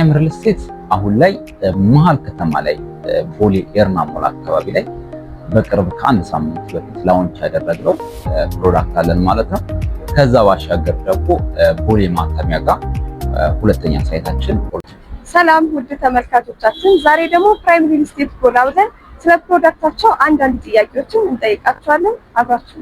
ፕራይም ሪል ስቴት አሁን ላይ መሀል ከተማ ላይ ቦሌ ኤርና ሞል አካባቢ ላይ በቅርብ ከአንድ ሳምንት በፊት ላውንች ያደረግነው ፕሮዳክት አለን ማለት ነው። ከዛ ባሻገር ደግሞ ቦሌ ማተሚያ ጋር ሁለተኛ ሳይታችን። ሰላም ውድ ተመልካቾቻችን፣ ዛሬ ደግሞ ፕራይም ሪል ስቴት ጎራ ብለን ስለ ፕሮዳክታቸው አንዳንድ ጥያቄዎችን እንጠይቃቸዋለን። አብራችሁ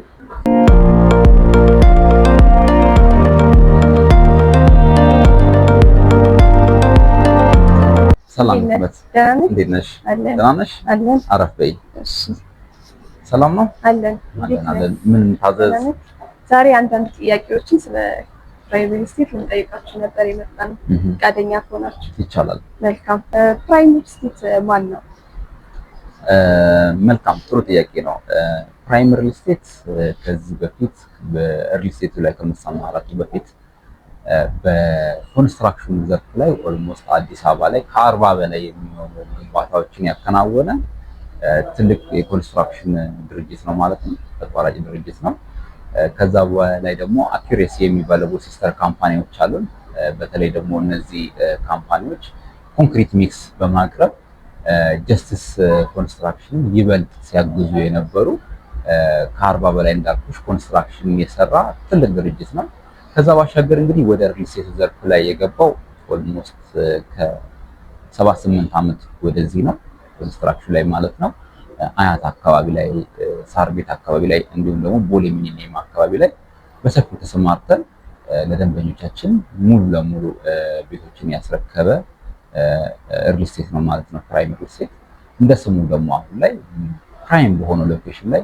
ሰላም ነሽ? እንዴት ነሽ? ደህና ነሽ? አረፍ በይ። ሰላም ነው አለን። ምን ታዘዝ? ዛሬ አንዳንድ ጥያቄዎችን ስለ ፕራይም ሪል ስቴት ልንጠይቃችሁ ነበር የመጣነው። ፈቃደኛ ከሆናችሁ ይቻላል። መልካም። ፕራይም ሪል ስቴት ማን ነው? መልካም፣ ጥሩ ጥያቄ ነው። ፕራይም ሪል ስቴት ከዚህ በፊት በሪል ስቴቱ ላይ ከመሰማራቱ በፊት በኮንስትራክሽን ዘርፍ ላይ ኦልሞስት አዲስ አበባ ላይ ከ40 በላይ የሚሆኑ ግንባታዎችን ያከናወነ ትልቅ የኮንስትራክሽን ድርጅት ነው ማለት ነው። ተቋራጭ ድርጅት ነው። ከዛ በላይ ደግሞ አኪሬሲ የሚባለው ሲስተር ካምፓኒዎች አሉን። በተለይ ደግሞ እነዚህ ካምፓኒዎች ኮንክሪት ሚክስ በማቅረብ ጀስቲስ ኮንስትራክሽን ይበልጥ ሲያግዙ የነበሩ ከ40 በላይ እንዳልኩሽ ኮንስትራክሽን የሰራ ትልቅ ድርጅት ነው። ከዛ ባሻገር እንግዲህ ወደ ሪል ስቴት ዘርፍ ላይ የገባው ኦልሞስት ከ78 ዓመት ወደዚህ ነው ኮንስትራክሽን ላይ ማለት ነው። አያት አካባቢ ላይ፣ ሳር ቤት አካባቢ ላይ እንዲሁም ደግሞ ቦሌ ሚኒሊየም አካባቢ ላይ በሰፊው ተሰማርተን ለደንበኞቻችን ሙሉ ለሙሉ ቤቶችን ያስረከበ ሪል ስቴት ነው ማለት ነው። ፕራይም ሪል ስቴት እንደ ስሙ ደግሞ አሁን ላይ ፕራይም በሆነ ሎኬሽን ላይ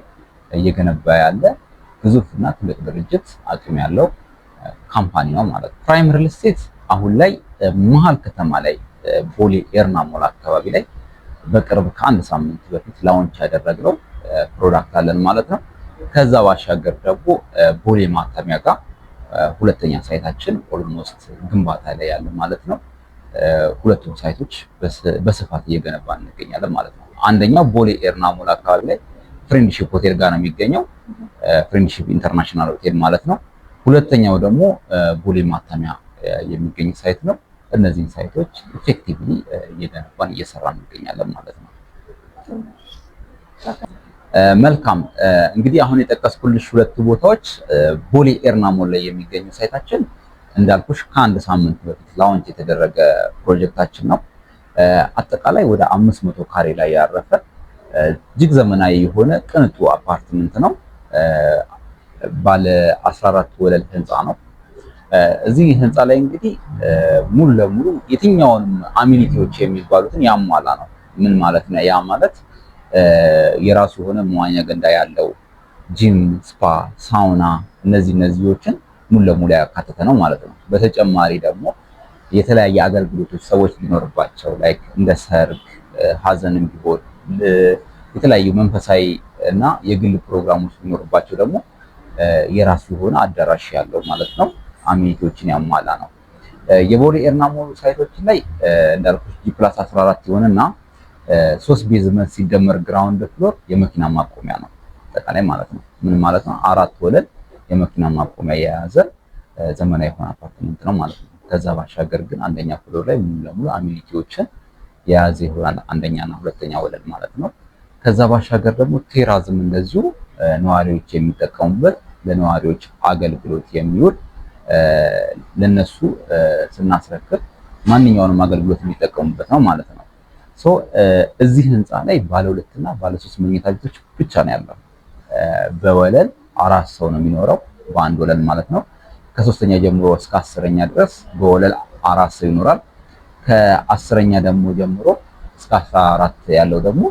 እየገነባ ያለ ግዙፍና ትልቅ ድርጅት አቅም ያለው ካምፓኒ ነው ማለት ነው። ፕራይም ሪል ስቴት አሁን ላይ መሀል ከተማ ላይ ቦሌ ኤርና ሞል አካባቢ ላይ በቅርብ ከአንድ ሳምንት በፊት ላውንች ያደረግነው ፕሮዳክት አለን ማለት ነው። ከዛ ባሻገር ደግሞ ቦሌ ማተሚያ ጋር ሁለተኛ ሳይታችን ኦልሞስት ግንባታ ላይ ያለ ማለት ነው። ሁለቱም ሳይቶች በስፋት እየገነባ እንገኛለን ማለት ነው። አንደኛው ቦሌ ኤርና ሞል አካባቢ ላይ ፍሬንድሺፕ ሆቴል ጋር ነው የሚገኘው፣ ፍሬንድሺፕ ኢንተርናሽናል ሆቴል ማለት ነው። ሁለተኛው ደግሞ ቦሌ ማተሚያ የሚገኝ ሳይት ነው። እነዚህን ሳይቶች ኢፌክቲቭሊ እየገነባን እየሰራን እንገኛለን ማለት ነው። መልካም፣ እንግዲህ አሁን የጠቀስኩልሽ ሁለቱ ቦታዎች ቦሌ ኤርና ሞል ላይ የሚገኙ ሳይታችን እንዳልኩሽ ከአንድ ሳምንት በፊት ላውንች የተደረገ ፕሮጀክታችን ነው። አጠቃላይ ወደ 500 ካሬ ላይ ያረፈ እጅግ ዘመናዊ የሆነ ቅንጡ አፓርትመንት ነው። ባለ 14 ወለል ህንፃ ነው። እዚህ ህንፃ ላይ እንግዲህ ሙሉ ለሙሉ የትኛውንም አሚኒቲዎች የሚባሉትን ያሟላ ነው። ምን ማለት ነው? ያ ማለት የራሱ የሆነ መዋኛ ገንዳ ያለው ጂም፣ ስፓ፣ ሳውና እነዚህዎችን ሙሉ ለሙሉ ያካተተ ነው ማለት ነው። በተጨማሪ ደግሞ የተለያየ አገልግሎቶች ሰዎች ሊኖርባቸው ላይክ እንደ ሰርግ፣ ሀዘንም ቢሆን የተለያዩ መንፈሳዊ እና የግል ፕሮግራሞች ሊኖርባቸው ደግሞ የራሱ የሆነ አዳራሽ ያለው ማለት ነው። አሚኒቲዎችን ያሟላ ነው። የቦሌ ኤርና ሞል ሳይቶች ላይ እንዳልኩሽ G+14 የሆነና 3 ቤዝመንት ሲደመር ግራውንድ ፍሎር የመኪና ማቆሚያ ነው አጠቃላይ ማለት ነው። ምን ማለት ነው? 4 ወለል የመኪና ማቆሚያ የያዘ ዘመናዊ የሆነ አፓርትመንት ነው ማለት ነው። ከዛ ባሻገር ግን አንደኛ ፍሎር ላይ ሙሉ ለሙሉ አሚኒቲዎችን የያዘ ይሆናል፣ አንደኛና ሁለተኛ ወለል ማለት ነው። ከዛ ባሻገር ደግሞ ቴራዝም እንደዚሁ ነዋሪዎች የሚጠቀሙበት ለነዋሪዎች አገልግሎት የሚውል ለነሱ ስናስረክብ ማንኛውንም አገልግሎት የሚጠቀሙበት ነው ማለት ነው። እዚህ ህንፃ ላይ ባለ 2 እና ባለ 3 መኝታ ቤቶች ብቻ ነው ያለው። በወለል 4 ሰው ነው የሚኖረው በአንድ ወለል ማለት ነው። ከ3ኛ ጀምሮ እስከ 10ኛ ድረስ በወለል 4 ሰው ይኖራል። ከ10ኛ ደግሞ ጀምሮ እስከ 14 ያለው ደግሞ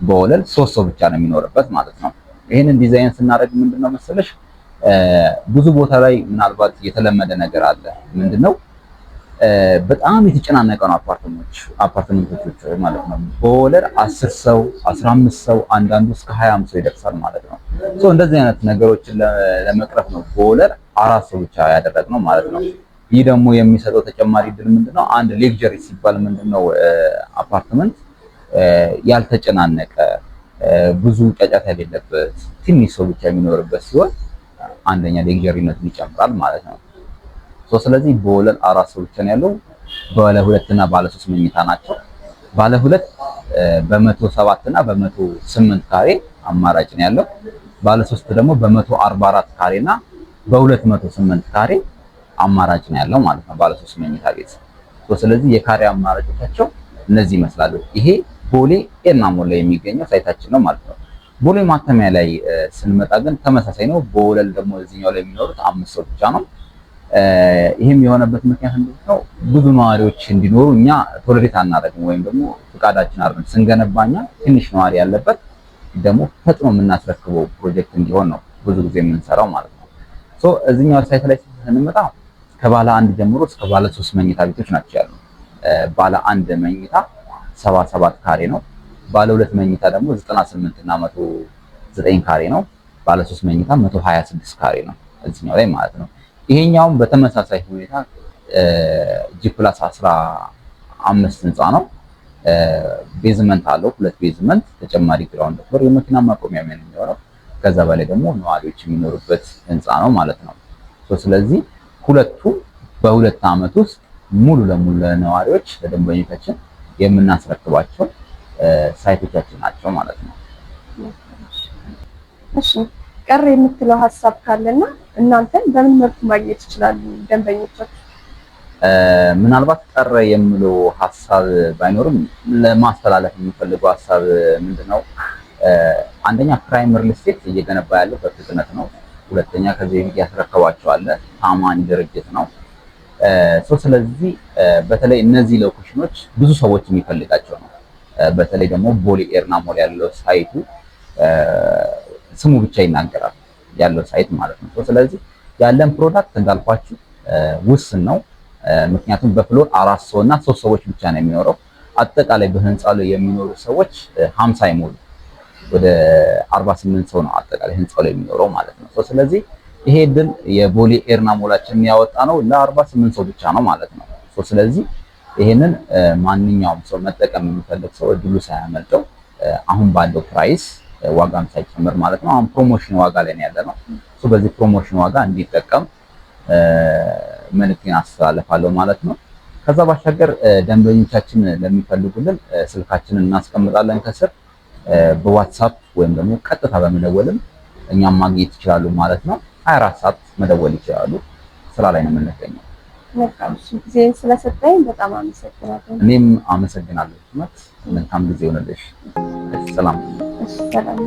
በወለል 3 ሰው ብቻ ነው የሚኖርበት ማለት ነው። ይሄንን ዲዛይን ስናደርግ ምንድነው መሰለሽ ብዙ ቦታ ላይ ምናልባት የተለመደ ነገር አለ። ምንድነው? በጣም የተጨናነቀ ነው አፓርትመንቶች ማለት ነው። በወለል 10 ሰው 15 ሰው አንዳንዱ እስከ 20 ሰው ይደርሳል ማለት ነው። እንደዚህ አይነት ነገሮችን ለመቅረፍ ነው በወለል 4 ሰው ብቻ ያደረግነው ማለት ነው። ይህ ደግሞ የሚሰጠው ተጨማሪ ድል ምንድነው? አንድ ሌክዠሪ ሲባል ምንድነው አፓርትመንት ያልተጨናነቀ ብዙ ጫጫታ የሌለበት ትንሽ ሰው ብቻ የሚኖርበት ሲሆን አንደኛ ሌክዠሪነቱን ይጨምራል ማለት ነው። ስለዚህ በወለል 4 ሰው ብቻ ነው ያለው። ባለ 2 እና ባለ 3 መኝታ ናቸው። ባለ 2 በ107 እና በ108 ካሬ አማራጭ ነው ያለው። ባለ 3 ደግሞ በ144 ካሬ እና በ208 ካሬ አማራጭ ነው ያለው ማለት ነው ባለ 3 መኝታ ቤት። ስለዚህ የካሬ አማራጮቻቸው እነዚህ ይመስላሉ። ይሄ ቦሌ ኤርና ሞል ላይ የሚገኘው ሳይታችን ነው ማለት ነው። ቦሌ ማተሚያ ላይ ስንመጣ ግን ተመሳሳይ ነው። በወለል ደግሞ እዚህኛው ላይ የሚኖሩት 5 ሰው ብቻ ነው። ይሄም የሆነበት ምክንያት ምንድነው? ብዙ ነዋሪዎች እንዲኖሩ እኛ ቶለሬት አናደርግም፣ ወይም ደግሞ ፍቃዳችን አይደለም። ስንገነባኛ ትንሽ ነዋሪ ያለበት ደግሞ ፈጥኖ የምናስረክበው ፕሮጀክት እንዲሆን ነው ብዙ ጊዜ የምንሰራው ማለት ነው። እዚህኛው ሳይት ላይ ስንመጣ ከባለ 1 ጀምሮ እስከ ባለ 3 መኝታ ቤቶች ናቸው ያሉ። ባለ 1 መኝታ 77 ካሬ ነው። ባለ 2 መኝታ ደግሞ 98 እና 109 ካሬ ነው። ባለ 3 መኝታ 126 ካሬ ነው እዚህኛው ላይ ማለት ነው። ይሄኛውም በተመሳሳይ ሁኔታ ጂ+15 ህንፃ ነው። ቤዝመንት አለው፣ 2 ቤዝመንት ተጨማሪ ግራውንድ ፍሎር የመኪና ማቆሚያ ምን የሚሆነው፣ ከዛ በላይ ደግሞ ነዋሪዎች የሚኖሩበት ህንፃ ነው ማለት ነው። ስለዚህ ሁለቱ በ2 ዓመት ውስጥ ሙሉ ለሙሉ ለነዋሪዎች ለደንበኞቻችን የምናስረክባቸው ሳይቶቻችን ናቸው ማለት ነው። እሺ ቀረ የምትለው ሐሳብ ካለና እናንተን በምን መልኩ ማግኘት ይችላሉ ደንበኞቻችሁ? ምናልባት ቀረ የምለው ሐሳብ ባይኖርም ለማስተላለፍ የሚፈልገው ሐሳብ ምንድነው? አንደኛ ፕራይም ሪል ስቴት እየገነባ ያለው በፍጥነት ነው። ሁለተኛ ከዚህ በፊት ያስረከባቸው አለ፣ ታማኝ ድርጅት ነው። ስለዚህ በተለይ እነዚህ ሎኬሽኖች ብዙ ሰዎች የሚፈልጋቸው ነው። በተለይ ደግሞ ቦሌ ኤርና ሞል ያለው ሳይቱ ስሙ ብቻ ይናገራል ያለው ሳይት ማለት ነው። ስለዚህ ያለን ፕሮዳክት እንዳልኳችሁ ውስን ነው። ምክንያቱም በፍሎር 4 ሰው እና 3 ሰዎች ብቻ ነው የሚኖረው። አጠቃላይ በህንፃው ላይ የሚኖሩ ሰዎች 50 አይሞሉ፣ ወደ 48 ሰው ነው አጠቃላይ ህንፃው ላይ የሚኖረው ማለት ነው። ስለዚህ ይሄ ድል የቦሌ ኤርና ሞላችን ያወጣ ነው ለ48 ሰው ብቻ ነው ማለት ነው። ስለዚህ ይሄንን ማንኛውም ሰው መጠቀም የሚፈልግ ሰው እድሉ ሳያመልጠው አሁን ባለው ፕራይስ ዋጋም ሳይጨምር ማለት ነው። አሁን ፕሮሞሽን ዋጋ ላይ ነው ያለነው። በዚህ ፕሮሞሽን ዋጋ እንዲጠቀም መልእክቴን አስተላልፋለሁ ማለት ነው። ከዛ ባሻገር ደንበኞቻችን ለሚፈልጉልን ስልካችንን እናስቀምጣለን ከስር። በዋትስአፕ ወይም ደግሞ ቀጥታ በመደወልም እኛም ማግኘት ይችላሉ ማለት ነው። 24 ሰዓት መደወል ይችላሉ። ስራ ላይ ነው የምንገኘው። ጊዜን ስለሰጠኝ በጣም አመሰግናለሁ። እኔም አመሰግናለሁ። መልካም ጊዜ ይሁንልሽ። ሰላም። ሰላም